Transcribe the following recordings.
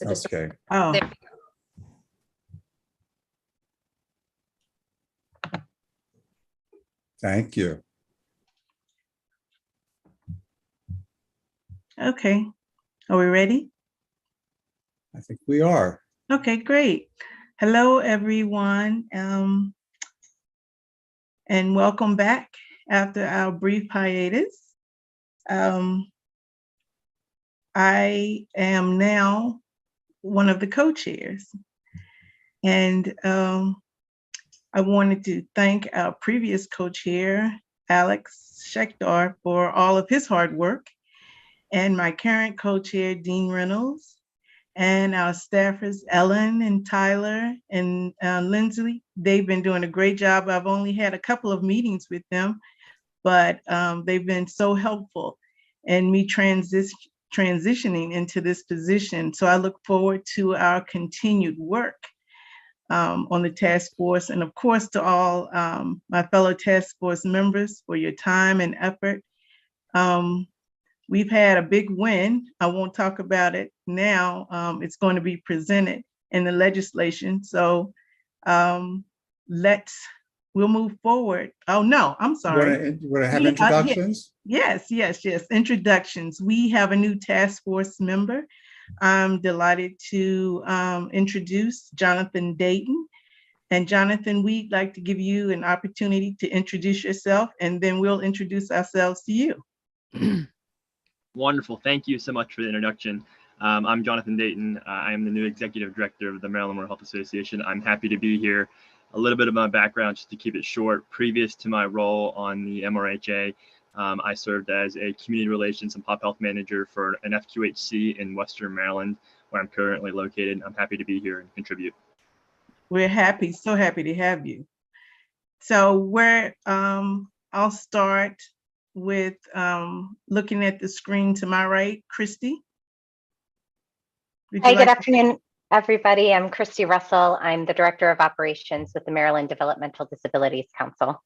So just Okay. Oh, there. Thank you. okay. Are we ready? I think we are. Okay, great. Hello, everyone, and welcome back after our brief hiatus. I am now one of the co-chairs, and I wanted to thank our previous co-chair, Alex Schechter, for all of his hard work, and my current co-chair, Dean Reynolds, and our staffers, Ellen and Tyler and Lindsay. They've been doing a great job. I've only had a couple of meetings with them, but they've been so helpful in me transitioning into this position. So I look forward to our continued work on the task force, and of course to all my fellow task force members for your time and effort. We've had a big win. I won't talk about it now. It's going to be presented in the legislation. So we'll move forward. Oh, no, I'm sorry. You want to have introductions? Yes. Introductions. We have a new task force member. I'm delighted to introduce Jonathan Dayton. And Jonathan, we'd like to give you an opportunity to introduce yourself, and then we'll introduce ourselves to you. Wonderful. Thank you so much for the introduction. I'm Jonathan Dayton. I am the new Executive Director of the Maryland Mental Health Association. I'm happy to be here. A little bit of my background, just to keep it short. Previous to my role on the MRHA, I served as a Community Relations and Pop Health Manager for an FQHC in Western Maryland, where I'm currently located. I'm happy to be here and contribute. We're happy, so happy to have you. So I'll start with looking at the screen to my right. Christy? Hi, good afternoon, everybody. I'm Christy Russell. I'm the Director of Operations with the Maryland Developmental Disabilities Council.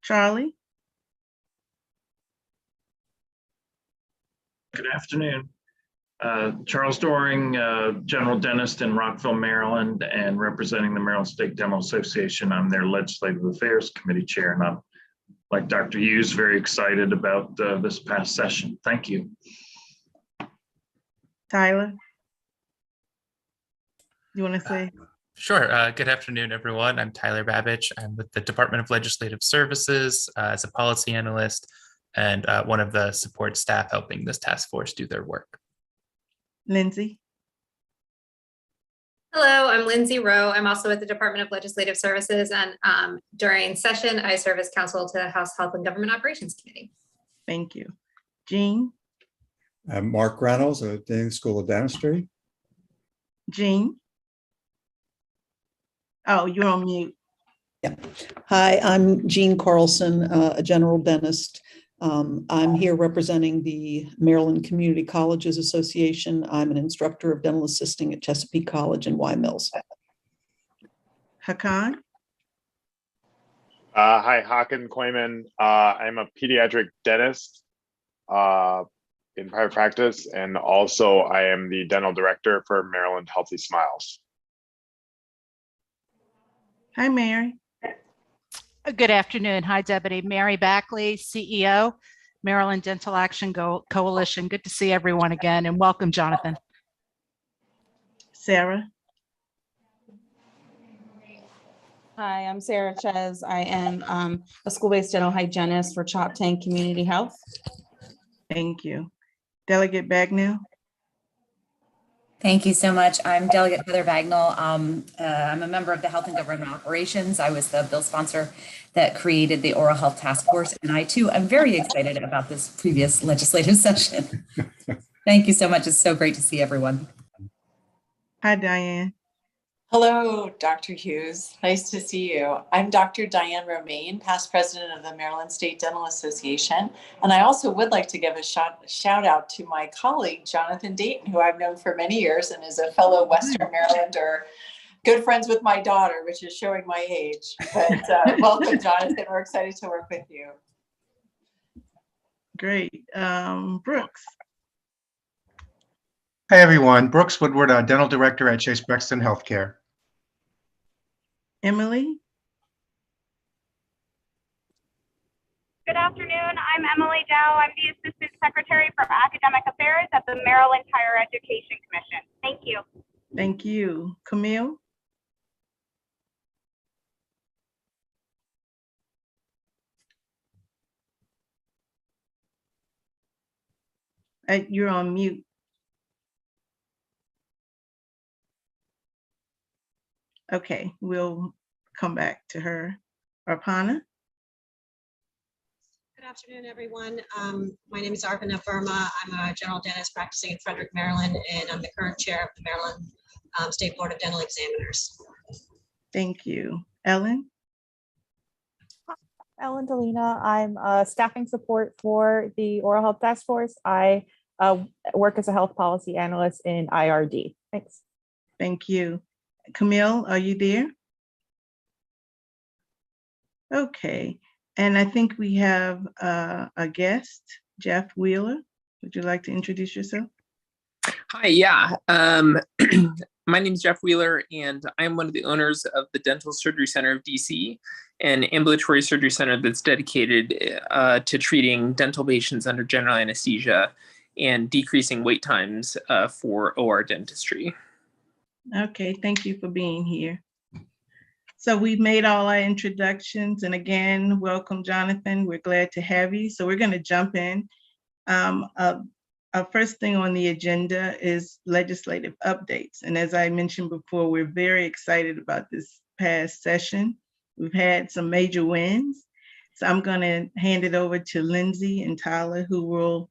Charlie? Good afternoon. Charles Doring, General Dentist in Rockville, Maryland, and representing the Maryland State Dental Association. I'm their Legislative Affairs Committee Chair, and I'm, like Dr. Hughes, very excited about this past session. Thank you. Tyler? You want to say? Sure. Good afternoon, everyone. I'm Tyler Babich. I'm with the Department of Legislative Services as a policy analyst and one of the support staff helping this task force do their work. Lindsay? Hello, I'm Lindsay Rowe. I'm also with the Department of Legislative Services, and during session, I serve as counsel to the House Health and Government Operations Committee. Thank you. Jean? I'm Mark Reynolds at the School of Dentistry. Jean? Oh, you're on mute. Yeah. Hi, I'm Jean Carlson, a general dentist. I'm here representing the Maryland Community Colleges Association. I'm an instructor of dental assisting at Chesapeake College in Y Mills. Hakan? Hi, Hakan Koyman. I'm a pediatric dentist in private practice, and also I am the dental director for Maryland Healthy Smiles. Hi, Mary. Good afternoon. Hi, Deputy. Mary Backley, CEO, Maryland Dental Action Coalition. Good to see everyone again, and welcome, Jonathan. Sarah? Hi, I'm Sarah Ches. I am a school-based dental hygienist for Choptank Community Health. Thank you. Delegate Bagnell? Thank you so much. I'm Delegate Heather Bagnall. I'm a member of the Health and Government Operations. I was the bill sponsor that created the Oral Health Task Force, and I too am very excited about this previous legislative session. Thank you so much. It's so great to see everyone. Hi, Diane. Hello, Dr. Hughes. Nice to see you. I'm Dr. Diane Romaine, past president of the Maryland State Dental Association. And I also would like to give a shout out to my colleague, Jonathan Dayton, who I've known for many years and is a fellow Western Marylander, good friends with my daughter, which is showing my age. But welcome, Jonathan. We're excited to work with you. Great. Brooks. Hi, everyone. Brooks Woodward, Dental Director at Chase Brexton Healthcare. Emily? Good afternoon. I'm Emily Dow. I'm the Assistant Secretary for Academic Affairs at the Maryland Higher Education Commission. Thank you. Thank you. Camille? You're on mute. Okay, we'll come back to her. Arpana? Good afternoon, everyone. My name is Arpana Verma. I'm a general dentist practicing in Frederick, Maryland, and I'm the current chair of the Maryland State Board of Dental Examiners. Thank you. Ellen? Ellen Delina. I'm staffing support for the Oral Health Task Force. I work as a health policy analyst in IRD. Thanks. Thank you. Camille, are you there? Okay, and I think we have a guest, Jeff Wheeler. Would you like to introduce yourself? Hi, yeah. My name is Jeff Wheeler, and I'm one of the owners of the Dental Surgery Center of DC, an ambulatory surgery center that's dedicated to treating dental patients under general anesthesia and decreasing wait times for OR dentistry. Okay, thank you for being here. So we've made all our introductions, and again, welcome, Jonathan. We're glad to have you. So we're going to jump in. Our first thing on the agenda is legislative updates. And as I mentioned before, we're very excited about this past session. We've had some major wins. So I'm going to hand it over to Lindsay and Tyler, who will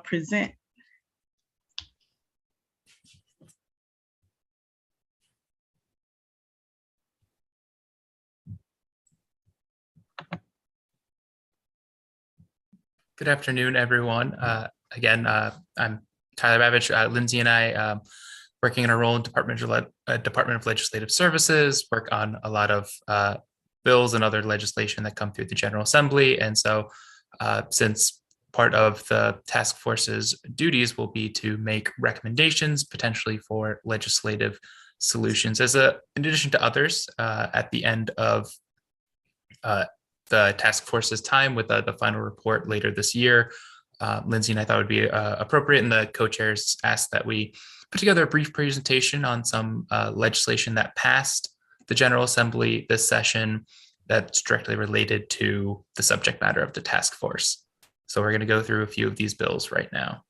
present. Good afternoon, everyone. Again, I'm Tyler Babbage. Lindsay and I, working in a role in Department of Legislative Services, work on a lot of bills and other legislation that come through the General Assembly. And so since part of the task force's duties will be to make recommendations potentially for legislative solutions, in addition to others, at the end of the task force's time with the final report later this year. Lindsay and I thought it would be appropriate, and the co-chairs asked that we put together a brief presentation on some legislation that passed the General Assembly this session that's directly related to the subject matter of the task force. So we're going to go through a few of these bills right now.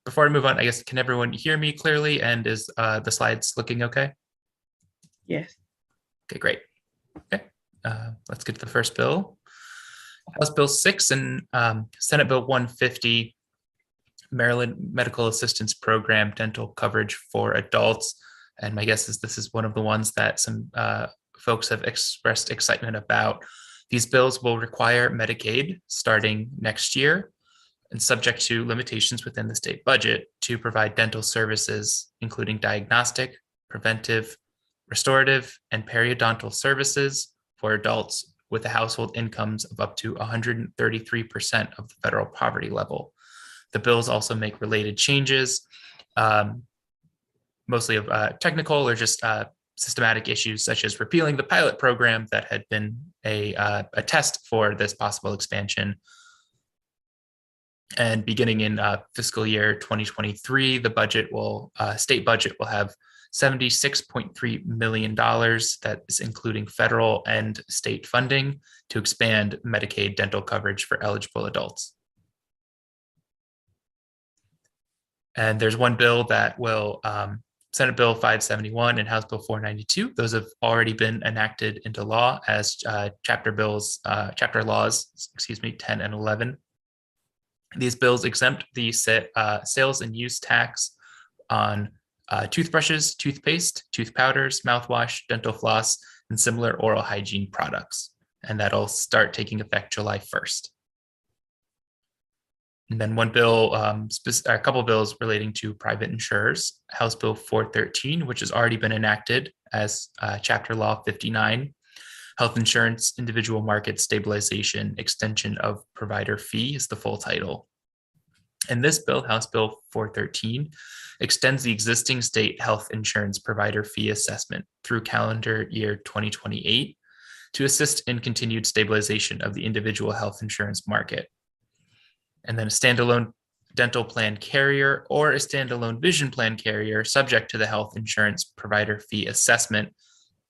Before I move on, I guess, can everyone hear me clearly, and is the slides looking okay? Yes. Okay, great. Okay. Let's get to the first bill. House Bill 6 and Senate Bill 150, Maryland Medical Assistance Program, dental coverage for adults. And my guess is this is one of the ones that some folks have expressed excitement about. These bills will require Medicaid starting next year and subject to limitations within the state budget to provide dental services, including diagnostic, preventive, restorative, and periodontal services for adults with the household incomes of up to 133% of the federal poverty level. The bills also make related changes, mostly of technical or just systematic issues, such as repealing the pilot program that had been a test for this possible expansion. And beginning in fiscal year 2023, the state budget will have $76.3 million that is including federal and state funding to expand Medicaid dental coverage for eligible adults. And there's one bill that will, Senate Bill 571 and House Bill 492. Those have already been enacted into law as chapter laws, 10 and 11. These bills exempt the sales and use tax on toothbrushes, toothpaste, tooth powders, mouthwash, dental floss, and similar oral hygiene products. And that'll start taking effect July 1st. And then one bill, a couple bills relating to private insurers, House Bill 413, which has already been enacted as Chapter Law 59, Health Insurance Individual Market Stabilization Extension of Provider Fee is the full title. And this bill, House Bill 413, extends the existing state health insurance provider fee assessment through calendar year 2028 to assist in continued stabilization of the individual health insurance market. And then a standalone dental plan carrier or a standalone vision plan carrier subject to the health insurance provider fee assessment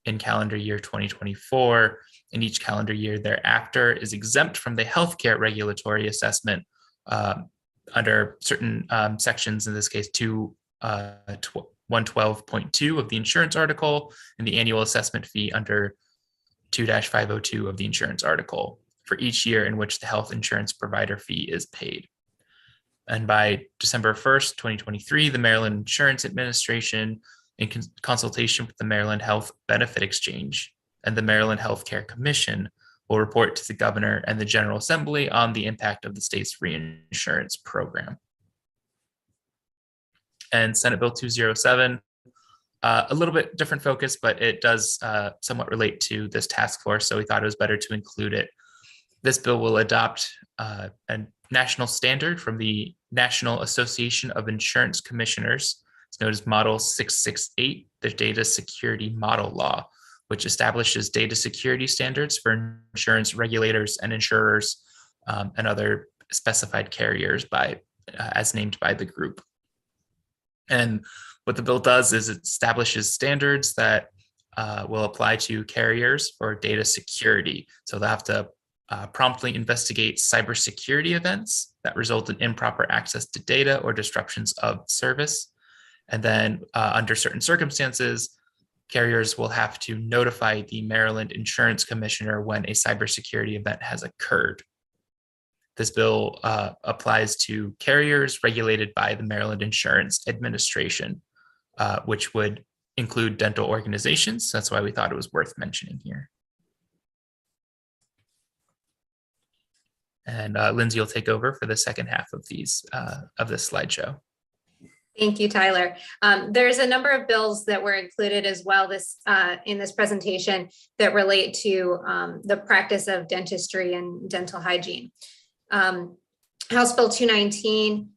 in calendar year 2024 and each calendar year thereafter is exempt from the healthcare regulatory assessment under certain sections, in this case, 112.2 of the insurance article and the annual assessment fee under 2-502 of the insurance article for each year in which the health insurance provider fee is paid. And by December 1st, 2023, the Maryland Insurance Administration, in consultation with the Maryland Health Benefit Exchange and the Maryland Healthcare Commission, will report to the governor and the General Assembly on the impact of the state's reinsurance program. And Senate Bill 207, a little bit different focus, but it does somewhat relate to this task force, so we thought it was better to include it. This bill will adopt a national standard from the National Association of Insurance Commissioners. It's known as Model 668, the Data Security Model Law, which establishes data security standards for insurance regulators and insurers and other specified carriers as named by the group. And what the bill does is it establishes standards that will apply to carriers for data security. So they'll have to promptly investigate cybersecurity events that result in improper access to data or disruptions of service. And then under certain circumstances, carriers will have to notify the Maryland Insurance Commissioner when a cybersecurity event has occurred. This bill applies to carriers regulated by the Maryland Insurance Administration, which would include dental organizations. That's why we thought it was worth mentioning here. And Lindsay will take over for the second half of this slideshow. Thank you, Tyler. There's a number of bills that were included as well in this presentation that relate to the practice of dentistry and dental hygiene. House Bill 219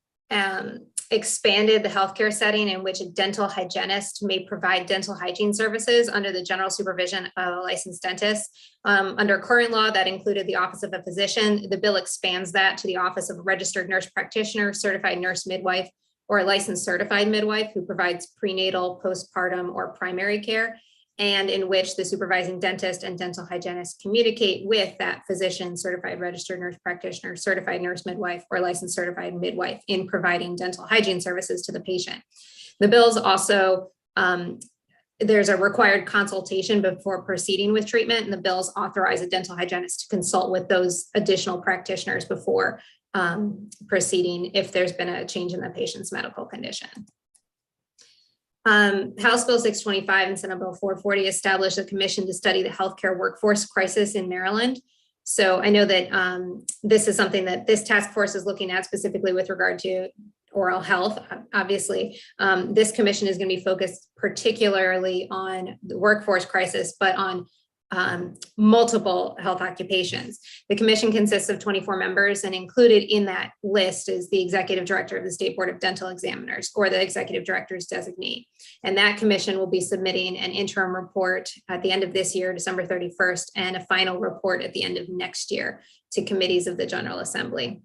expanded the healthcare setting in which a dental hygienist may provide dental hygiene services under the general supervision of a licensed dentist. Under current law, that included the office of a physician. The bill expands that to the office of a registered nurse practitioner, certified nurse midwife, or a licensed certified midwife who provides prenatal, postpartum, or primary care, and in which the supervising dentist and dental hygienist communicate with that physician, certified registered nurse practitioner, certified nurse midwife, or licensed certified midwife in providing dental hygiene services to the patient. The bills also, there's a required consultation before proceeding with treatment, and the bills authorize a dental hygienist to consult with those additional practitioners before proceeding if there's been a change in the patient's medical condition. House Bill 625 and Senate Bill 440 established a commission to study the healthcare workforce crisis in Maryland. So I know that this is something that this task force is looking at specifically with regard to oral health. Obviously, this commission is going to be focused particularly on the workforce crisis, but on multiple health occupations. The commission consists of 24 members, and included in that list is the executive director of the State Board of Dental Examiners, or the executive director's designee. And that commission will be submitting an interim report at the end of this year, December 31st, and a final report at the end of next year to committees of the General Assembly.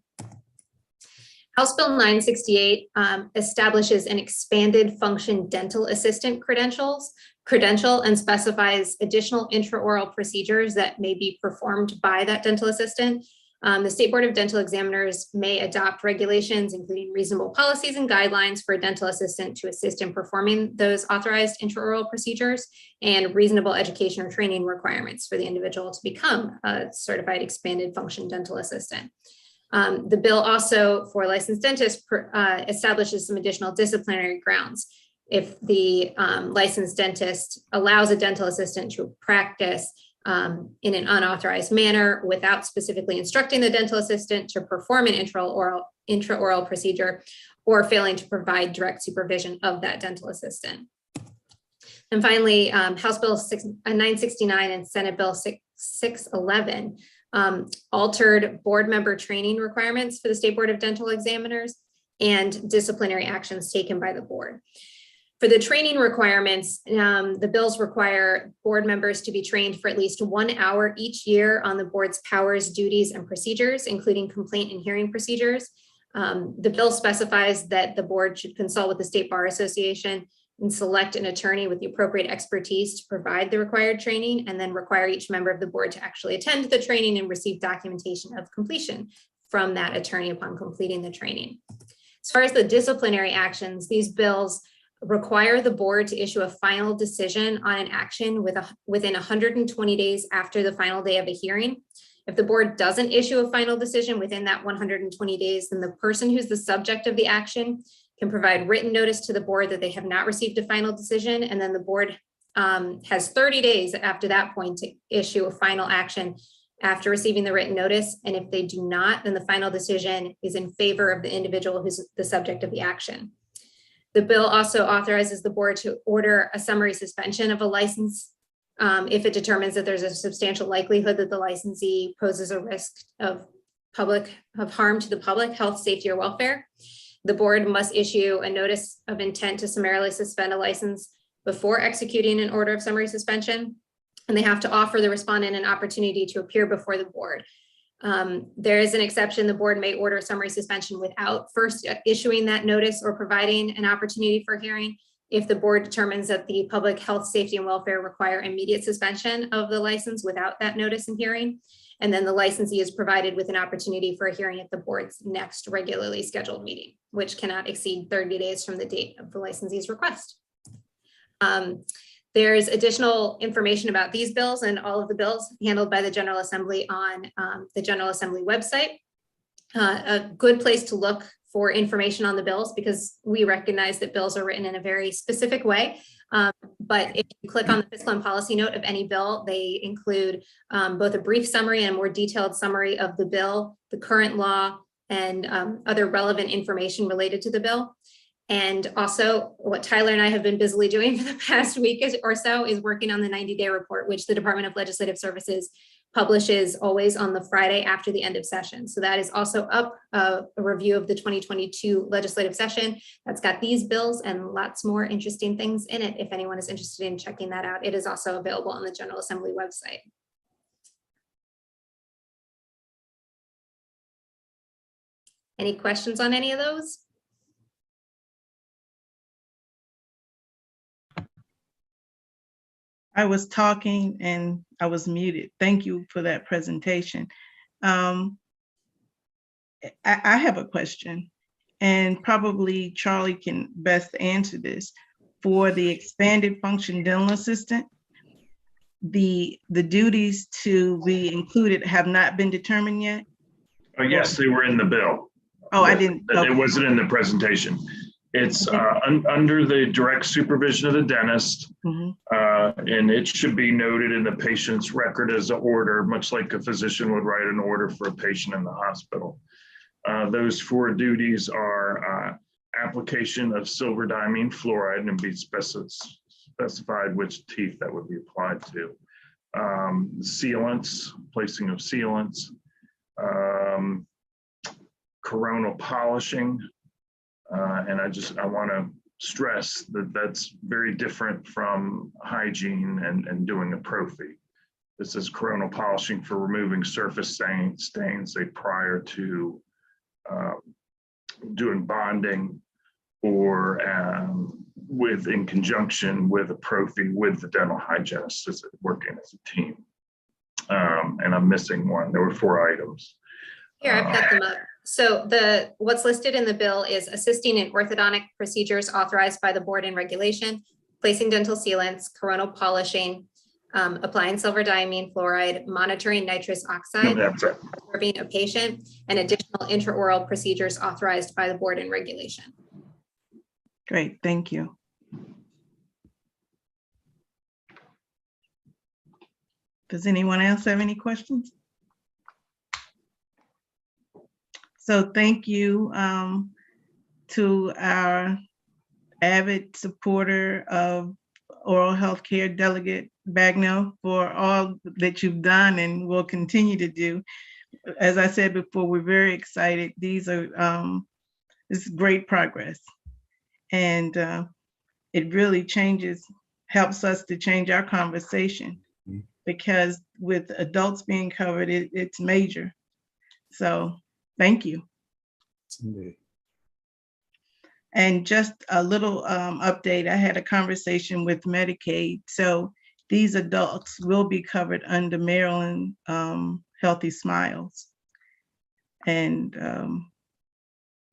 House Bill 968 establishes an expanded function dental assistant credential and specifies additional intraoral procedures that may be performed by that dental assistant. The State Board of Dental Examiners may adopt regulations, including reasonable policies and guidelines for a dental assistant to assist in performing those authorized intraoral procedures, and reasonable education or training requirements for the individual to become a certified expanded function dental assistant. The bill also, for licensed dentists, establishes some additional disciplinary grounds. If the licensed dentist allows a dental assistant to practice in an unauthorized manner without specifically instructing the dental assistant to perform an intraoral procedure, or failing to provide direct supervision of that dental assistant. And finally, House Bill 969 and Senate Bill 611 altered board member training requirements for the State Board of Dental Examiners. and disciplinary actions taken by the board. For the training requirements, the bills require board members to be trained for at least 1 hour each year on the board's powers, duties, and procedures, including complaint and hearing procedures. The bill specifies that the board should consult with the State Bar Association and select an attorney with the appropriate expertise to provide the required training, and then require each member of the board to actually attend the training and receive documentation of completion from that attorney upon completing the training. As far as the disciplinary actions, these bills require the board to issue a final decision on an action within 120 days after the final day of a hearing. If the board doesn't issue a final decision within that 120 days, then the person who's the subject of the action can provide written notice to the board that they have not received a final decision, and then the board has 30 days after that point to issue a final action after receiving the written notice. And if they do not, then the final decision is in favor of the individual who's the subject of the action. The bill also authorizes the board to order a summary suspension of a license if it determines that there's a substantial likelihood that the licensee poses a risk of harm to the public health, safety, or welfare. The board must issue a notice of intent to summarily suspend a license before executing an order of summary suspension, and they have to offer the respondent an opportunity to appear before the board. There is an exception. The board may order summary suspension without first issuing that notice or providing an opportunity for hearing if the board determines that the public health, safety, and welfare require immediate suspension of the license without that notice and hearing. And then the licensee is provided with an opportunity for a hearing at the board's next regularly scheduled meeting, which cannot exceed 30 days from the date of the licensee's request. There's additional information about these bills and all of the bills handled by the General Assembly on the General Assembly website. A good place to look for information on the bills, because we recognize that bills are written in a very specific way. But if you click on the fiscal and policy note of any bill, they include both a brief summary and a more detailed summary of the bill, the current law, and other relevant information related to the bill. And also, what Tyler and I have been busily doing for the past week or so is working on the 90-day report, which the Department of Legislative Services publishes always on the Friday after the end of session. So that is also up, a review of the 2022 legislative session. That's got these bills and lots more interesting things in it. If anyone is interested in checking that out, it is also available on the General Assembly website. Any questions on any of those? I was talking and I was muted. Thank you for that presentation. I have a question, and probably Charlie can best answer this. For the expanded function dental assistant, the duties to be included have not been determined yet? Oh, yes, they were in the bill. Oh, I didn't. It wasn't in the presentation. It's under the direct supervision of the dentist, and it should be noted in the patient's record as an order, much like a physician would write an order for a patient in the hospital. Those 4 duties are application of silver diamine fluoride, and be specified which teeth that would be applied to. Sealants, placing of sealants, coronal polishing. And I want to stress that that's very different from hygiene and doing a prophy. This is coronal polishing for removing surface stains prior to doing bonding, or in conjunction with a prophy with the dental hygienist, as working as a team. And I'm missing one. There were 4 items. Here, I've got them up. So what's listed in the bill is assisting in orthodontic procedures authorized by the board and regulation, placing dental sealants, coronal polishing, applying silver diamine fluoride, monitoring nitrous oxide, observing a patient, and additional intraoral procedures authorized by the board and regulation. Great, thank you. Does anyone else have any questions? So thank you to our avid supporter of oral health care, Delegate Bagnell, for all that you've done and will continue to do. As I said before, we're very excited. These are It's great progress. And it really helps us to change our conversation, because with adults being covered, it's major. So thank you. Indeed. And just a little update, I had a conversation with Medicaid. So these adults will be covered under Maryland Healthy Smiles. And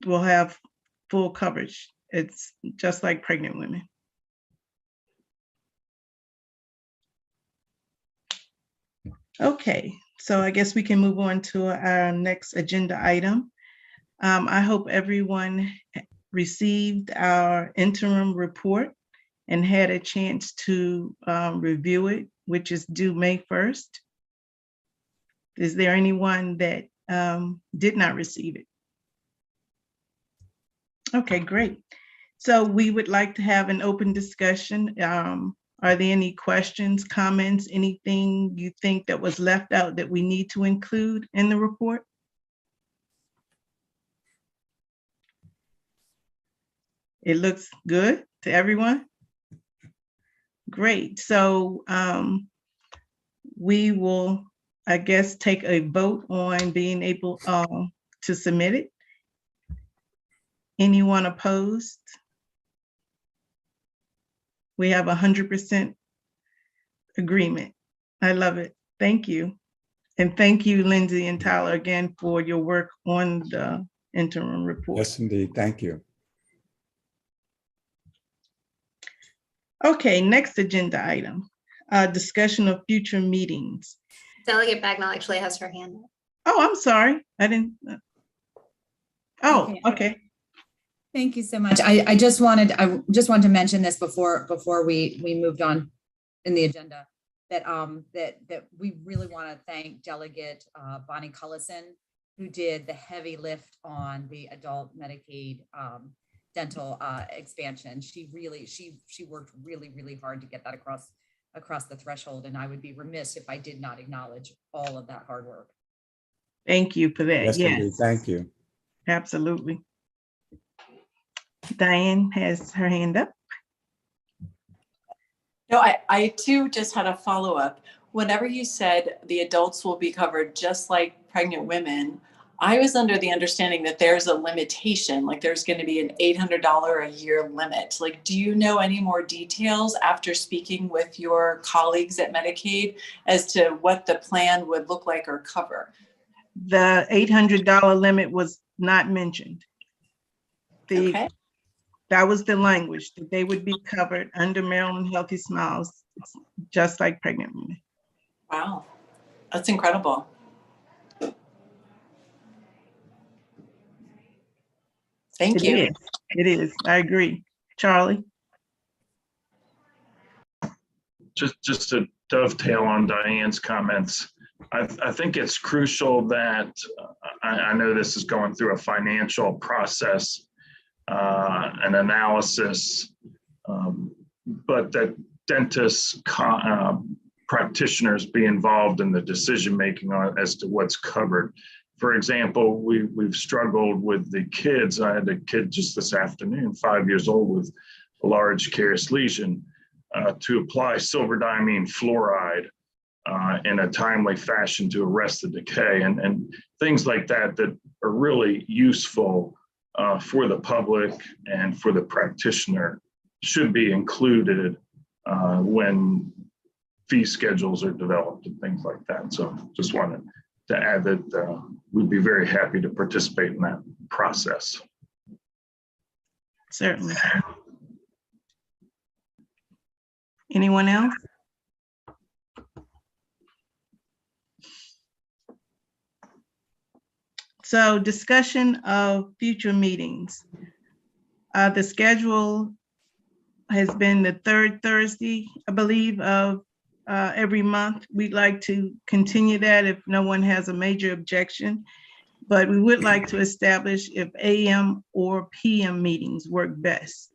we'll have full coverage. It's just like pregnant women. Okay, so I guess we can move on to our next agenda item. I hope everyone received our interim report and had a chance to review it, which is due May 1st. Is there anyone that did not receive it? Okay, great. So we would like to have an open discussion. Are there any questions, comments, anything you think that was left out that we need to include in the report? It looks good to everyone? Great. So we will, I guess, take a vote on being able to submit it. Anyone opposed? We have 100% agreement. I love it. Thank you. And thank you, Lindsay and Tyler, again, for your work on the interim report. Yes, indeed. Thank you. Okay, next agenda item, discussion of future meetings. Delegate Bagnall actually has her hand up. Oh, I'm sorry. I didn't. Oh, okay. Thank you so much. I just wanted to mention this before we moved on in the agenda, that that we really want to thank Delegate Bonnie Cullison, who did the heavy lift on the adult Medicaid dental expansion. She worked really hard to get that across the threshold, and I would be remiss if I did not acknowledge all of that hard work. Thank you for that. Yes, indeed. Thank you. Absolutely. Diane has her hand up. No, I too just had a follow-up. Whenever you said the adults will be covered just like pregnant women, I was under the understanding that there's a limitation, like there's going to be an $800 a year limit. Like, do you know any more details after speaking with your colleagues at Medicaid as to what the plan would look like or cover? The $800 limit was not mentioned. Okay. That was the language, that they would be covered under Maryland Healthy Smiles, just like pregnant women. Wow, that's incredible. Thank you. It is. I agree. Charlie? Just to dovetail on Diane's comments, I think it's crucial that I know this is going through a financial process, an analysis, but that dentists, practitioners be involved in the decision making as to what's covered. For example, we've struggled with the kids. I had a kid just this afternoon, 5 years old, with a large carious lesion, to apply silverdiamine fluoride in a timely fashion to arrest the decay, and things like that are really useful for the public and for the practitioner, should be included when fee schedules are developed and things like that. So just wanted to add that we'd be very happy to participate in that process. Certainly. Anyone else? So discussion of future meetings. The schedule has been the third Thursday, I believe, of every month. We'd like to continue that if no one has a major objection, but we would like to establish if AM or PM meetings work best.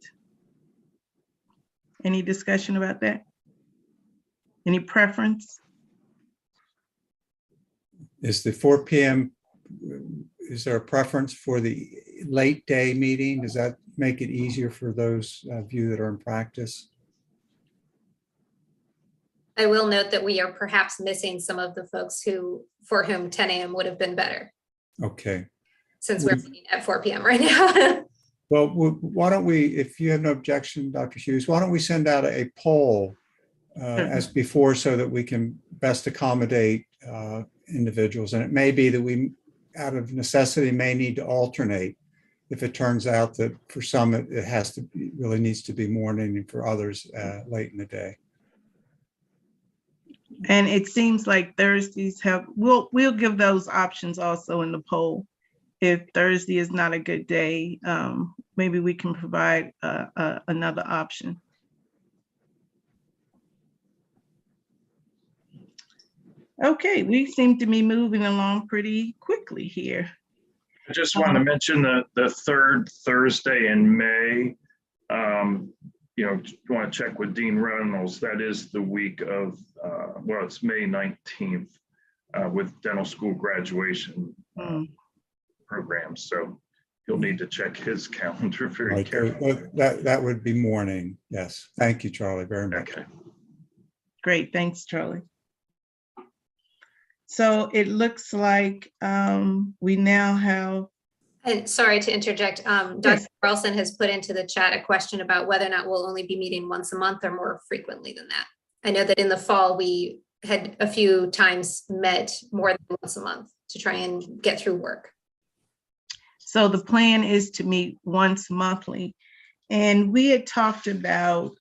Any discussion about that? Any preference? Is the 4 p.m. is there a preference for the late day meeting? Does that make it easier for those of you that are in practice? I will note that we are perhaps missing some of the folks for whom 10 a.m. would have been better, Okay. since we're meeting at 4 p.m. right now. Well, why don't we, if you have no objection, Dr. Hughes, why don't we send out a poll as before so that we can best accommodate individuals? And it may be that we, out of necessity, may need to alternate if it turns out that for some it has to be, really needs to be morning, and for others late in the day. And it seems like Thursdays have, we'll give those options also in the poll. If Thursday is not a good day, maybe we can provide another option. Okay, we seem to be moving along pretty quickly here. I just want to mention the third Thursday in May. You know, you want to check with Dean Reynolds. That is the week of, well, it's May 19th with dental school graduation programs. So you'll need to check his calendar very carefully. That would be morning. Yes. Thank you, Charlie, very much. Okay. Great. Thanks, Charlie. So it looks like we now have. And sorry to interject, Dr. Carlson has put into the chat a question about whether or not we'll only be meeting once a month or more frequently than that. I know that in the fall, we had a few times met more than once a month to try and get through work. So the plan is to meet once monthly. And we had talked about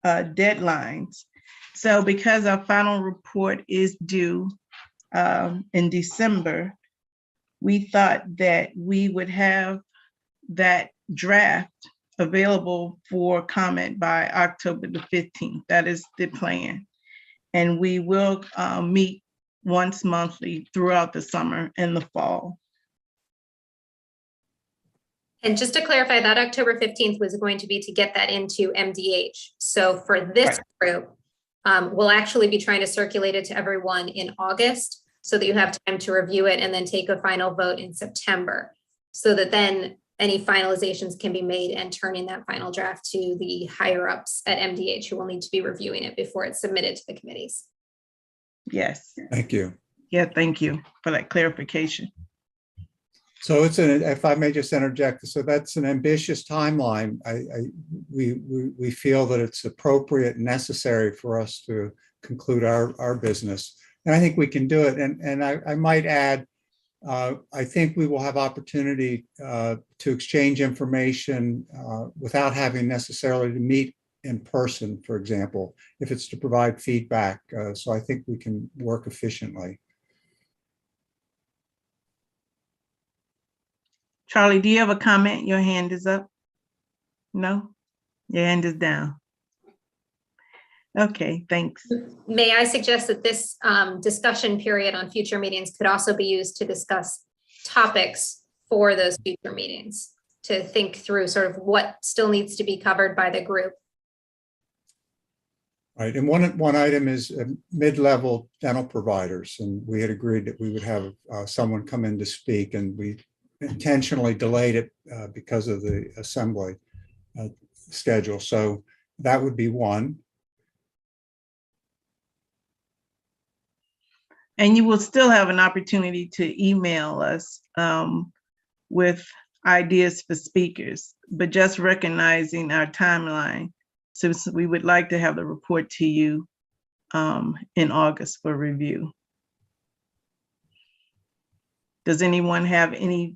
deadlines. So because our final report is due in December, we thought that we would have that draft available for comment by October the 15th. That is the plan. And we will meet once monthly throughout the summer and the fall. And just to clarify, that October 15th was going to be to get that into MDH. So for this group, we'll actually be trying to circulate it to everyone in August so that you have time to review it and then take a final vote in September, so that then any finalizations can be made and turn in that final draft to the higher ups at MDH who will need to be reviewing it before it's submitted to the committees. Yes. Thank you. Yeah, thank you for that clarification. So it's if I may just interject, so that's an ambitious timeline. We feel that it's appropriate and necessary for us to conclude our business. And I think we can do it. And I might add, I think we will have opportunity to exchange information without having necessarily to meet in person, for example, if it's to provide feedback. So I think we can work efficiently. Charlie, do you have a comment? Your hand is up. No, your hand is down. Okay, thanks. May I suggest that this discussion period on future meetings could also be used to discuss topics for those future meetings, to think through sort of what still needs to be covered by the group. Right, and one item is mid-level dental providers, and we had agreed that we would have someone come in to speak, and we intentionally delayed it because of the assembly schedule. So that would be one. And you will still have an opportunity to email us with ideas for speakers, but just recognizing our timeline. So we would like to have the report to you in August for review. Does anyone have any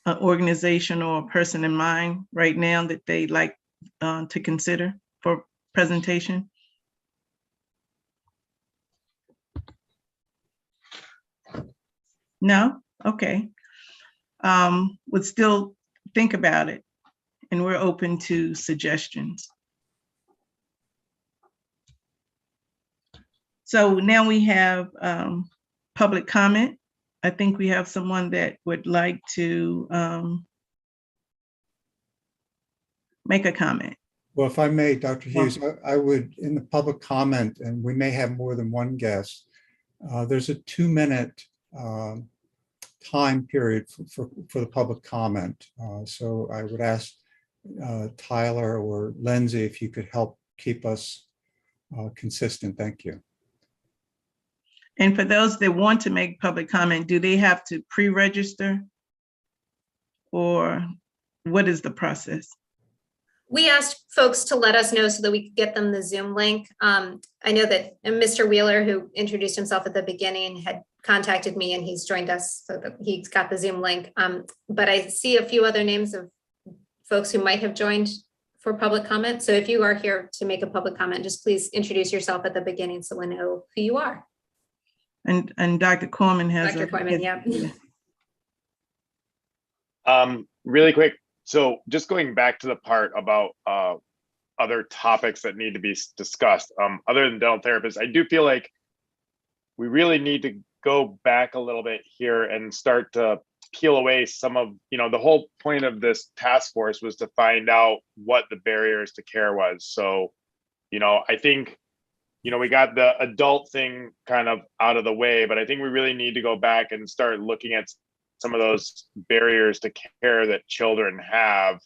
organization or person in mind right now that they'd like to consider for presentation? No? Okay. Would still think about it, and we're open to suggestions. So now we have public comment. I think we have someone that would like to make a comment. Well, if I may, Dr. Hughes, I would, in the public comment, and we may have more than one guest, there's a 2-minute time period for the public comment. So I would ask Tyler or Lindsay if you could help keep us consistent. Thank you. And for those that want to make public comment, do they have to pre-register? Or what is the process? We asked folks to let us know so that we could get them the Zoom link. I know that Mr. Wheeler, who introduced himself at the beginning, had contacted me and he's joined us so that he's got the Zoom link. But I see a few other names of folks who might have joined for public comment. So if you are here to make a public comment, just please introduce yourself at the beginning so we know who you are. And Dr. Corman has. Dr. Corman, yeah. Really quick. So just going back to the part about other topics that need to be discussed, other than dental therapists, I do feel like we really need to go back a little bit here and start to peel away some of, the whole point of this task force was to find out what the barriers to care was. So, I think, we got the adult thing kind of out of the way, but I think we really need to go back and start looking at some of those barriers to care that children have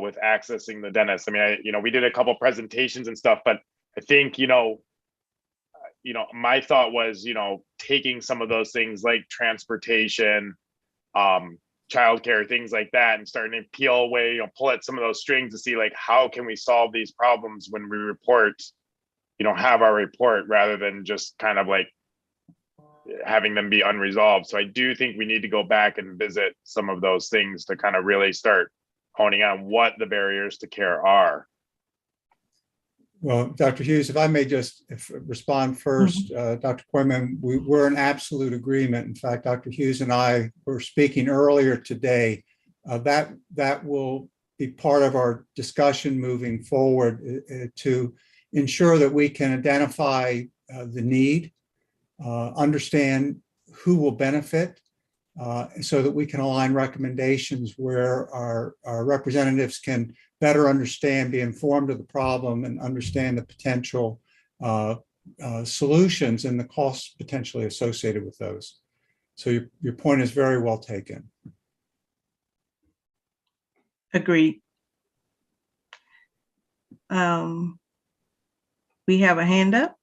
with accessing the dentist. I mean, we did a couple presentations and stuff, but I think, my thought was, taking some of those things like transportation, childcare, things like that, and starting to peel away, pull at some of those strings to see like, how can we solve these problems when we report, have our report, rather than just kind of like having them be unresolved. So I do think we need to go back and visit some of those things to kind of really start honing on what the barriers to care are. Well, Dr. Hughes, if I may just respond first, Dr. Koyman, we're in absolute agreement. In fact, Dr. Hughes and I were speaking earlier today. That will be part of our discussion moving forward to ensure that we can identify the need, understand who will benefit, so that we can align recommendations where our representatives can better understand, be informed of the problem, and understand the potential solutions and the costs potentially associated with those. So your point is very well taken. Agreed. We have a hand up.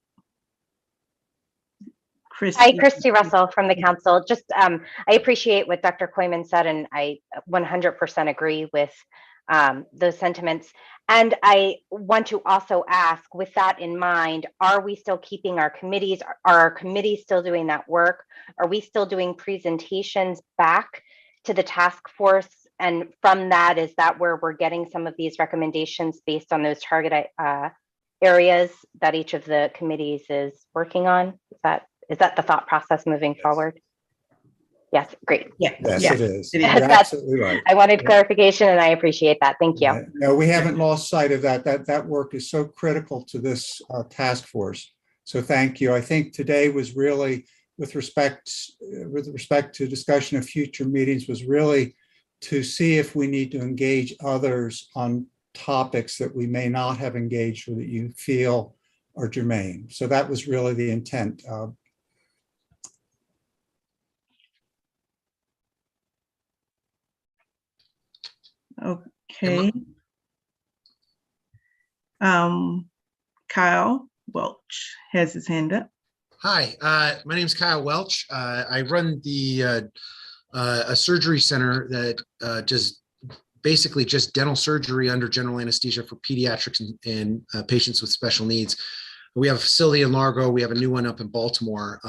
Hi, Christy Russell from the council. Just, I appreciate what Dr. Koyman said, and I 100% agree with those sentiments. And I want to also ask, with that in mind, are we still keeping our committees? Are our committees still doing that work? Are we still doing presentations back to the task force? And from that, is that where we're getting some of these recommendations based on those target areas that each of the committees is working on? Is that the thought process moving forward? Yes, great. Yes, it is. You're absolutely right. I wanted clarification, and I appreciate that. Thank you. No, we haven't lost sight of that. That work is so critical to this task force. So thank you. I think today was really, with respect to discussion of future meetings, was really to see if we need to engage others on topics that we may not have engaged or that you feel are germane. So that was really the intent. Okay. Kyle Welch has his hand up. Hi, my name is Kyle Welch. I run a surgery center that does basically just dental surgery under general anesthesia for pediatrics and patients with special needs. We have a facility in Largo. We have a new one up in Baltimore.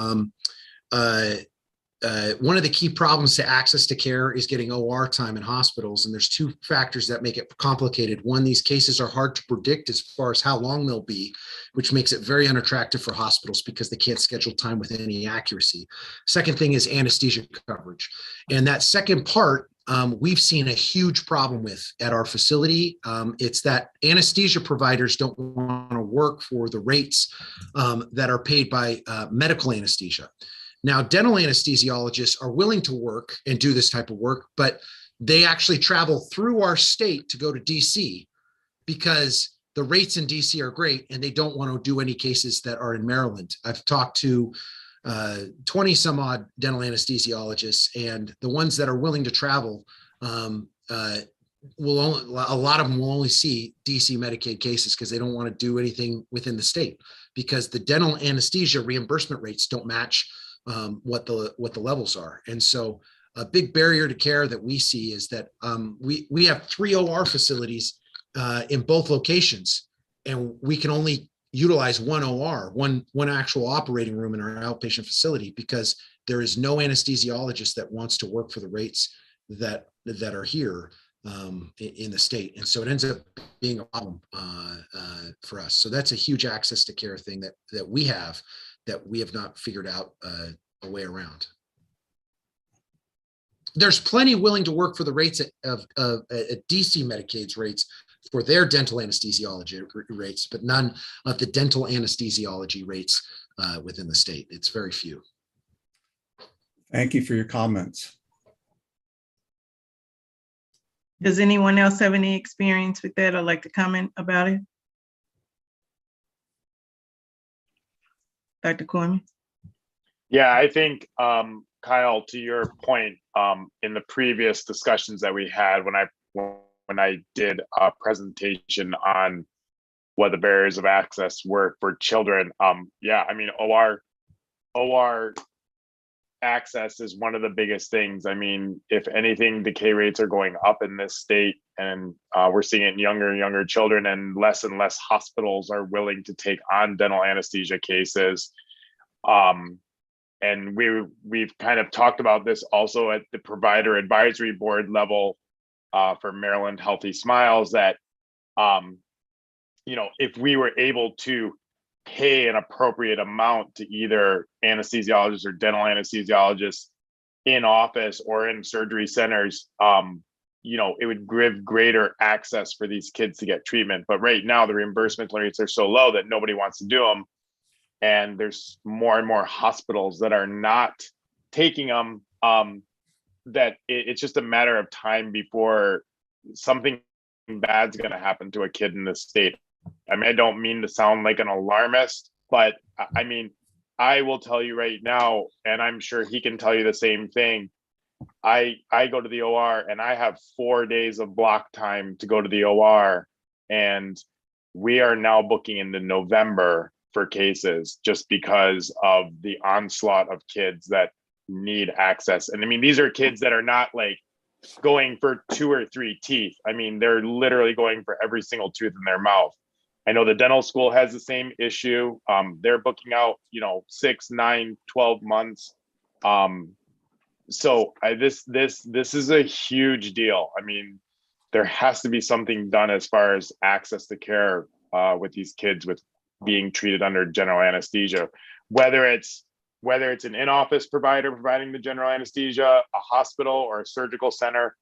One of the key problems to access to care is getting OR time in hospitals. And there's two factors that make it complicated. One, these cases are hard to predict as far as how long they'll be, which makes it very unattractive for hospitals because they can't schedule time with any accuracy. Second thing is anesthesia coverage. And that second part, we've seen a huge problem with at our facility. It's that anesthesia providers don't want to work for the rates that are paid by medical anesthesia. Now, dental anesthesiologists are willing to work and do this type of work, but they actually travel through our state to go to DC because the rates in DC are great and they don't want to do any cases that are in Maryland. I've talked to 20 some odd dental anesthesiologists, and the ones that are willing to travel, a lot of them will only see DC Medicaid cases because they don't want to do anything within the state, because the dental anesthesia reimbursement rates don't match what the levels are. And so a big barrier to care that we see is that we have 3 OR facilities in both locations, and we can only utilize 1 OR, one actual operating room in our outpatient facility, because there is no anesthesiologist that wants to work for the rates that are here in the state. And so it ends up being a problem for us. So that's a huge access to care thing that we have not figured out a way around. There's plenty willing to work for the rates at DC Medicaid's rates for their dental anesthesiology rates, but none of the dental anesthesiology rates within the state. It's very few. Thank you for your comments. Does anyone else have any experience with that or like to comment about it? Dr. Corman? Yeah, I think, Kyle, to your point, in the previous discussions that we had when I did a presentation on what the barriers of access were for children, yeah, I mean, OR access is one of the biggest things. I mean, if anything, decay rates are going up in this state, and we're seeing it in younger and younger children, and less hospitals are willing to take on dental anesthesia cases. And we've kind of talked about this also at the provider advisory board level for Maryland Healthy Smiles, that if we were able to pay an appropriate amount to either anesthesiologists or dental anesthesiologists in office or in surgery centers, it would give greater access for these kids to get treatment. But right now the reimbursement rates are so low that nobody wants to do them. And there's more and more hospitals that are not taking them, that it's just a matter of time before something bad's going to happen to a kid in this state. I mean, I don't mean to sound like an alarmist, but I mean, I will tell you right now, and I'm sure he can tell you the same thing. I go to the OR and I have 4 days of block time to go to the OR, and we are now booking into November for cases just because of the onslaught of kids that need access. And I mean, these are kids that are not like going for 2 or 3 teeth. I mean, they're literally going for every single tooth in their mouth. I know the dental school has the same issue. They're booking out, 6, 9, 12 months. So this is a huge deal. I mean, there has to be something done as far as access to care with these kids with being treated under general anesthesia, whether it's an in-office provider providing the general anesthesia, a hospital, or a surgical center.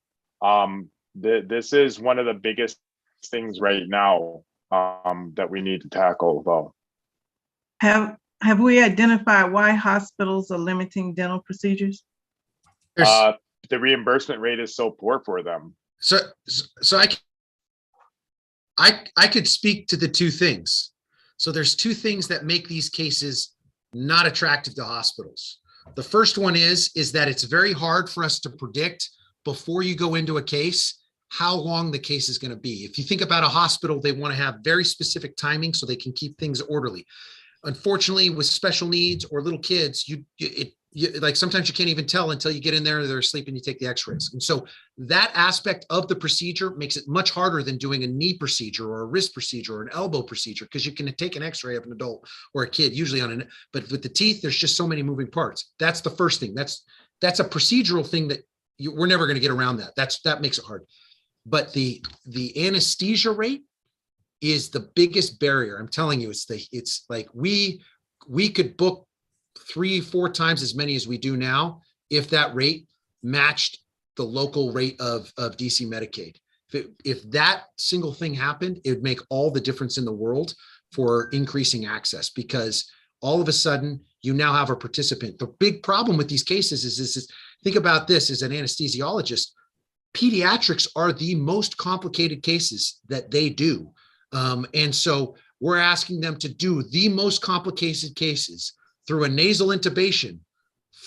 This is one of the biggest things right now that we need to tackle, though. Have we identified why hospitals are limiting dental procedures? The reimbursement rate is so poor for them. So I could speak to the 2 things. So there's 2 things that make these cases not attractive to hospitals. The first one is that it's very hard for us to predict before you go into a case how long the case is going to be. If you think about a hospital, they want to have very specific timing so they can keep things orderly. Unfortunately, with special needs or little kids, like sometimes you can't even tell until you get in there and they're asleep and you take the x-rays. And so that aspect of the procedure makes it much harder than doing a knee procedure or a wrist procedure or an elbow procedure, because you can take an x-ray of an adult or a kid usually but with the teeth, there's just so many moving parts. That's the first thing. That's a procedural thing that we're never going to get around that. That makes it hard. But the anesthesia rate is the biggest barrier. I'm telling you, it's like we could book 3-4 times as many as we do now if that rate matched the local rate of DC Medicaid. If that single thing happened, it would make all the difference in the world for increasing access, because all of a sudden you now have a participant. The big problem with these cases is think about this as an anesthesiologist. Pediatrics are the most complicated cases that they do. And so we're asking them to do the most complicated cases through a nasal intubation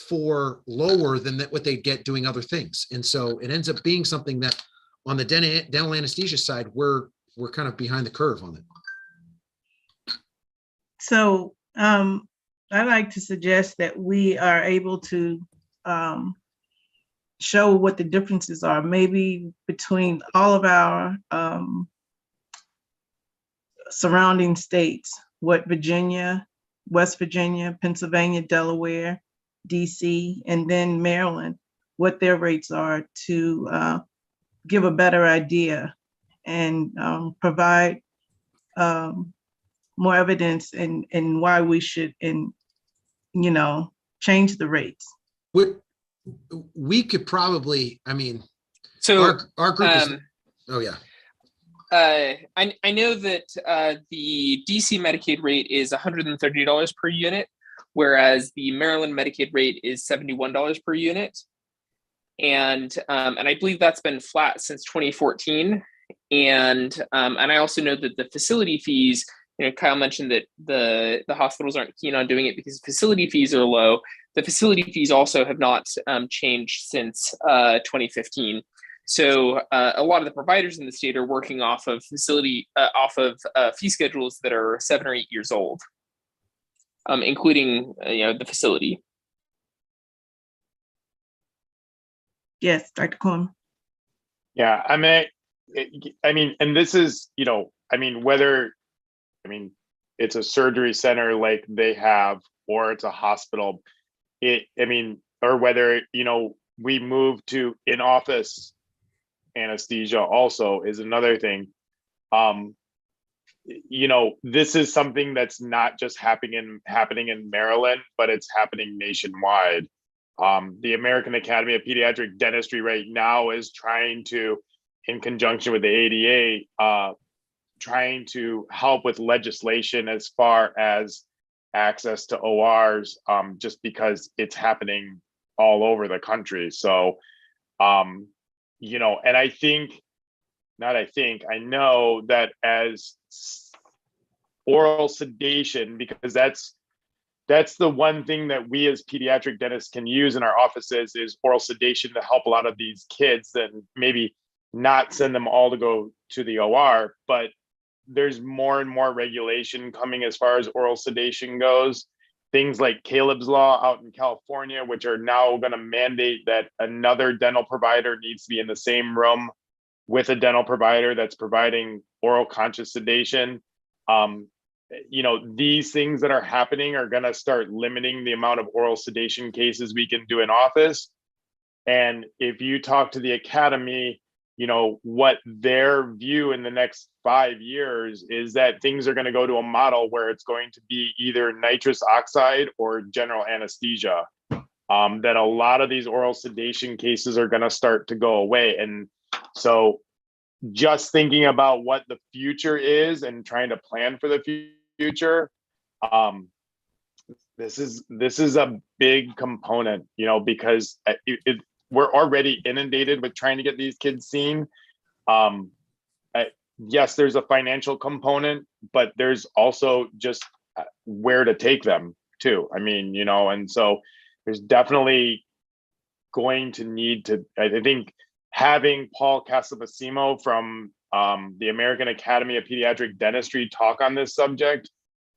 for lower than what they get doing other things. And so it ends up being something that on the dental anesthesia side, we're kind of behind the curve on it. So I like to suggest that we are able to show what the differences are, maybe between all of our surrounding states, what Virginia, West Virginia, Pennsylvania, Delaware, DC, and then Maryland, what their rates are, to give a better idea and provide more evidence and why we should, change the rates. We could probably, I mean, So our group is, oh yeah. I know that the DC Medicaid rate is $130 per unit, whereas the Maryland Medicaid rate is $71 per unit. And I believe that's been flat since 2014. And I also know that the facility fees, Kyle mentioned that the hospitals aren't keen on doing it because facility fees are low. The facility fees also have not changed since 2015. So a lot of the providers in the state are working off of fee schedules that are 7 or 8 years old, including the facility. Yes, Dr. Coleman. Yeah, I mean, and this is, whether, it's a surgery center like they have, or it's a hospital, or whether, we move to in-office anesthesia also is another thing. This is something that's not just happening in Maryland, but it's happening nationwide. The American Academy of Pediatric Dentistry right now is trying to, in conjunction with the ADA, trying to help with legislation as far as access to ORs, just because it's happening all over the country. So, and I know that as oral sedation, because that's the one thing that we as pediatric dentists can use in our offices is oral sedation to help a lot of these kids, and maybe not send them all to go to the OR, but there's more and more regulation coming as far as oral sedation goes. Things like Caleb's Law out in California, which are now going to mandate that another dental provider needs to be in the same room with a dental provider that's providing oral conscious sedation. These things that are happening are going to start limiting the amount of oral sedation cases we can do in office. And if you talk to the academy, what their view in the next 5 years is that things are going to go to a model where it's going to be either nitrous oxide or general anesthesia, that a lot of these oral sedation cases are going to start to go away. And so just thinking about what the future is and trying to plan for the future, this is a big component, because we're already inundated with trying to get these kids seen. Yes, there's a financial component, but there's also just where to take them too. And so there's definitely going to need to, I think, having Paul Casamasimo from the American Academy of Pediatric Dentistry talk on this subject,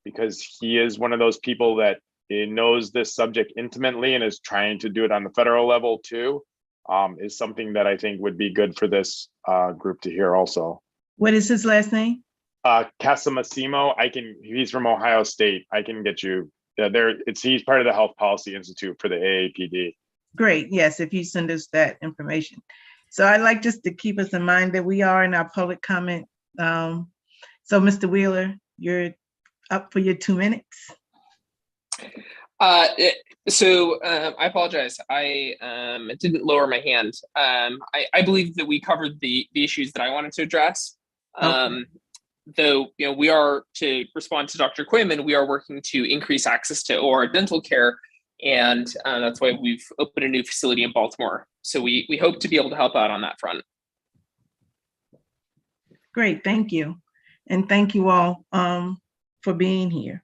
because he is one of those people that knows this subject intimately and is trying to do it on the federal level too, is something that I think would be good for this group to hear also. What is his last name? Casamasimo. He's from Ohio State. I can get you there. He's part of the Health Policy Institute for the AAPD. Great. Yes, if you send us that information. So I'd like just to keep us in mind that we are in our public comment. So Mr. Wheeler, you're up for your 2 minutes. So I apologize. I didn't lower my hand. I believe that we covered the issues that I wanted to address. Okay. Though, we are, to respond to Dr. Quayman, we are working to increase access to OR dental care. And that's why we've opened a new facility in Baltimore. So we hope to be able to help out on that front. Great, thank you. And thank you all for being here.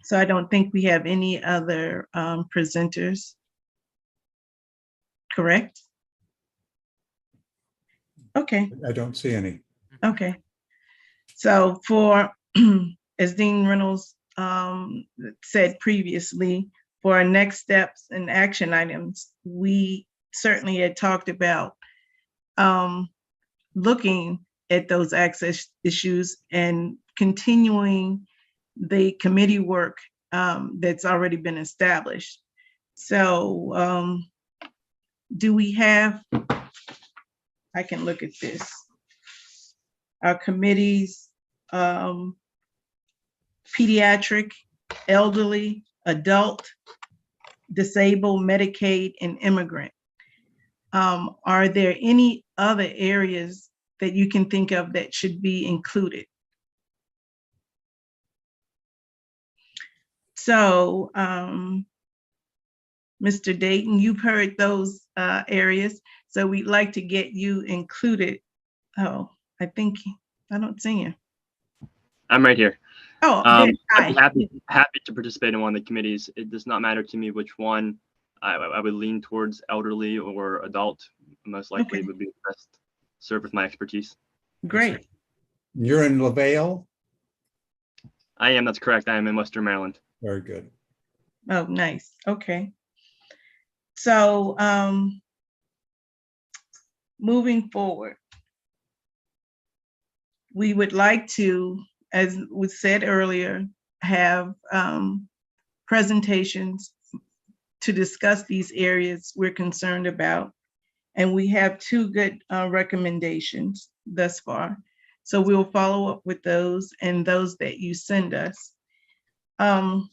So I don't think we have any other presenters. Correct? Okay. I don't see any. Okay. So for, as Dean Reynolds said previously, for our next steps and action items, we certainly had talked about looking at those access issues and continuing the committee work that's already been established. So do we have, I can look at this. Our committees, pediatric, elderly, adult, disabled, Medicaid, and immigrant. Are there any other areas that you can think of that should be included? So, Mr. Dayton, you've heard those areas, so we'd like to get you included. Oh, I think, I don't see you. I'm right here. Oh, I'd hi. be happy to participate in one of the committees. It does not matter to me which one. I would lean towards elderly or adult. Most likely would be best served with my expertise. Great. You're in LaVale? I am, that's correct. I am in Western Maryland. Very good. Oh, nice. Okay. So moving forward, we would like to, as was said earlier, have presentations to discuss these areas we're concerned about. And we have two good recommendations thus far. So we'll follow up with those and those that you send us. I'm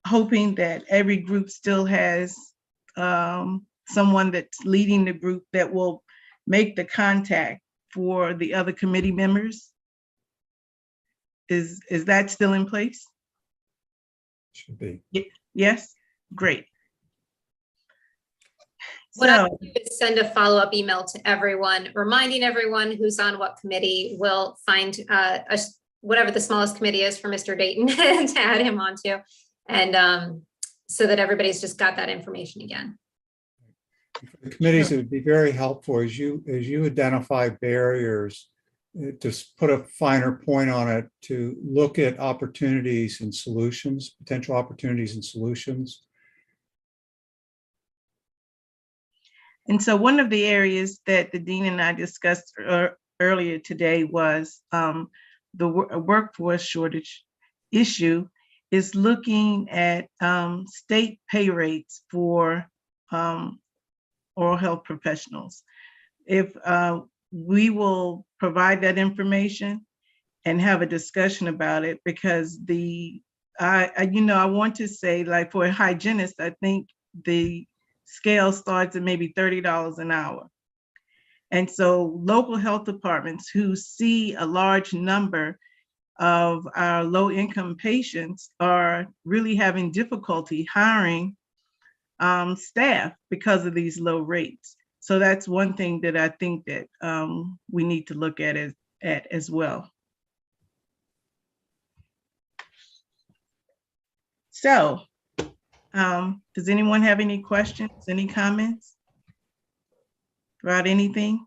hoping that every group still has someone that's leading the group that will make the contact for the other committee members. Is that still in place? Should be. Yes, great. What I would do is send a follow-up email to everyone, reminding everyone who's on what committee. Will find whatever the smallest committee is for Mr. Dayton to add him onto, and so that everybody's just got that information again. The committees, it would be very helpful as you identify barriers, just put a finer point on it, to look at opportunities and solutions, potential opportunities and solutions. And so one of the areas that the dean and I discussed earlier today was the workforce shortage issue, is looking at state pay rates for oral health professionals. If we will provide that information and have a discussion about it, because I want to say, like, for a hygienist, I think the scale starts at maybe $30 an hour. And so local health departments who see a large number of our low-income patients are really having difficulty hiring staff because of these low rates. So that's one thing that I think that we need to look at as well. So does anyone have any questions, any comments about anything?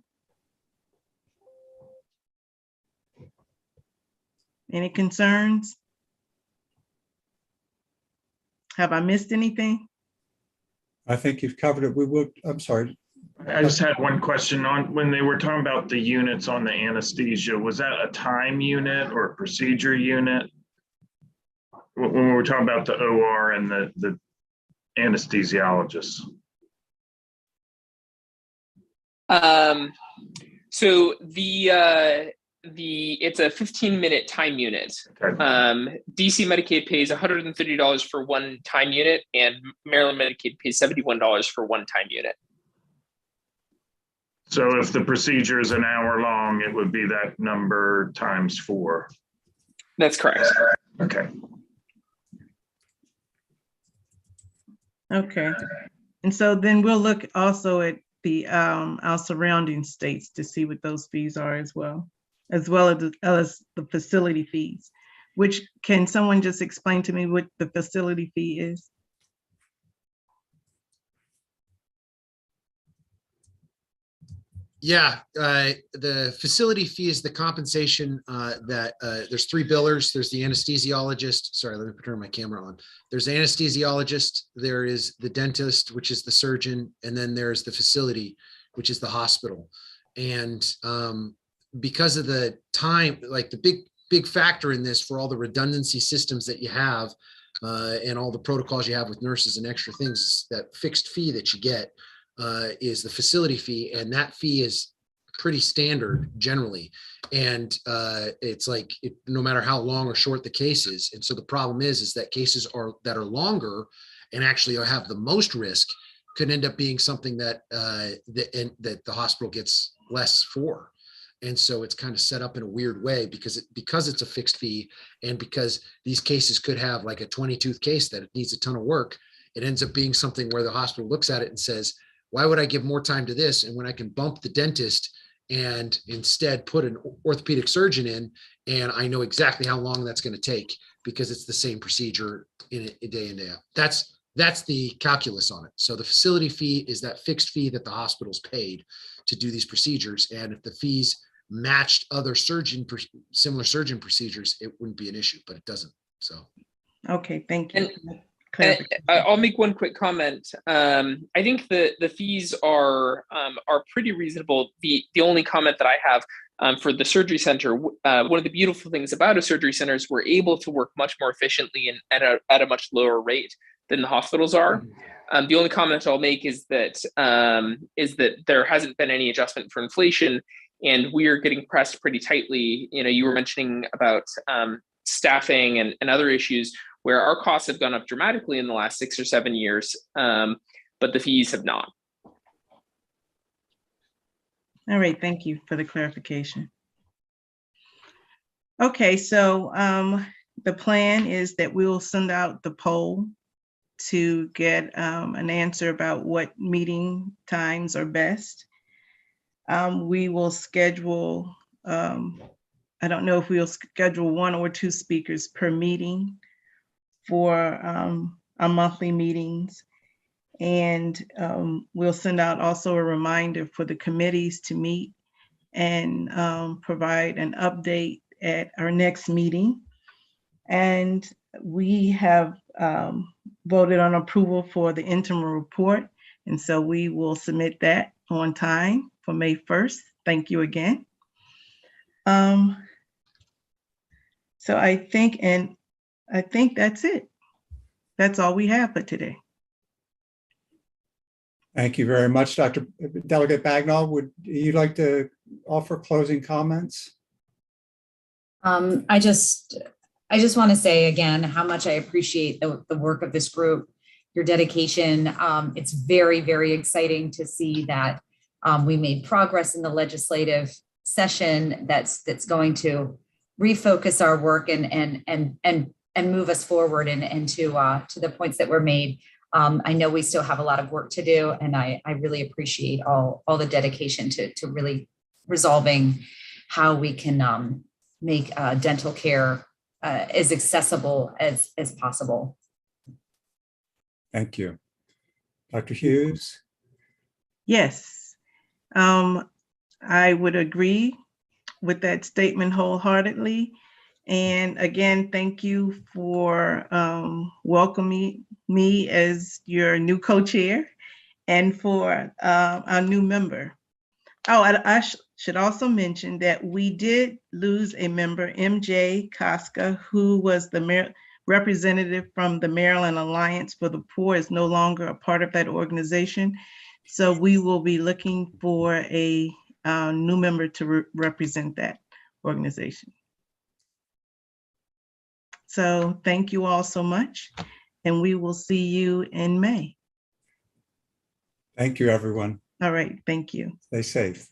Any concerns? Have I missed anything? I think you've covered it. We will, I'm sorry. I just had one question on when they were talking about the units on the anesthesia. Was that a time unit or a procedure unit? When we were talking about the OR and the anesthesiologists. So it's a 15-minute time unit. Okay. DC Medicaid pays $130 for one time unit, and Maryland Medicaid pays $71 for one time unit. So if the procedure is an hour long, it would be that number times 4. That's correct. Okay. Okay. And so then we'll look also at the our surrounding states to see what those fees are as well as the facility fees. which, can someone just explain to me what the facility fee is? Yeah, the facility fee is the compensation that there's three billers. There's the anesthesiologist. Sorry, let me turn my camera on. There's the anesthesiologist. There is the dentist, which is the surgeon, and then there's the facility, which is the hospital. And because of the time, like the big factor in this for all the redundancy systems that you have and all the protocols you have with nurses and extra things, that fixed fee that you get is the facility fee, and that fee is pretty standard generally. And it's like no matter how long or short the case is. And so the problem is that cases that are longer and actually have the most risk could end up being something that that the hospital gets less for. And so it's kind of set up in a weird way because it's a fixed fee, and because these cases could have like a 20-tooth case that it needs a ton of work. It ends up being something where the hospital looks at it and says, why would I give more time to this? And when I can bump the dentist and instead put an orthopedic surgeon in, and I know exactly how long that's going to take because it's the same procedure in a day in, day out. That's the calculus on it. So the facility fee is that fixed fee that the hospital's paid to do these procedures. And if the fees matched other similar surgeon procedures, it wouldn't be an issue, but it doesn't. So. Okay, thank you. And I'll make one quick comment. I think the fees are pretty reasonable. The only comment that I have for the surgery center, one of the beautiful things about a surgery center is we're able to work much more efficiently and at a much lower rate than the hospitals are. The only comment I'll make is that there hasn't been any adjustment for inflation, and we are getting pressed pretty tightly. You know, you were mentioning about staffing and other issues, where our costs have gone up dramatically in the last 6 or 7 years, but the fees have not. All right, thank you for the clarification. Okay, so the plan is that we'll send out the poll to get an answer about what meeting times are best. We will schedule, I don't know if we'll schedule 1 or 2 speakers per meeting for our monthly meetings. And we'll send out also a reminder for the committees to meet and provide an update at our next meeting. And we have voted on approval for the interim report. And so we will submit that on time for May 1st. Thank you again. So I think that's it. That's all we have for today. Thank you very much, Dr. Delegate Bagnall. Would you like to offer closing comments? I just want to say again how much I appreciate the work of this group, your dedication. It's very, very exciting to see that we made progress in the legislative session that's going to refocus our work and move us forward and to the points that were made. I know we still have a lot of work to do, and I really appreciate all the dedication to really resolving how we can make dental care as accessible as possible. Thank you. Dr. Hughes? Yes, I would agree with that statement wholeheartedly. And again, thank you for welcoming me as your new co-chair and for our new member. Oh, I should also mention that we did lose a member, MJ Koska, who was the representative from the Maryland Alliance for the Poor, is no longer a part of that organization. So we will be looking for a new member to represent that organization. So thank you all so much, and we will see you in May. Thank you, everyone. All right, thank you. Stay safe.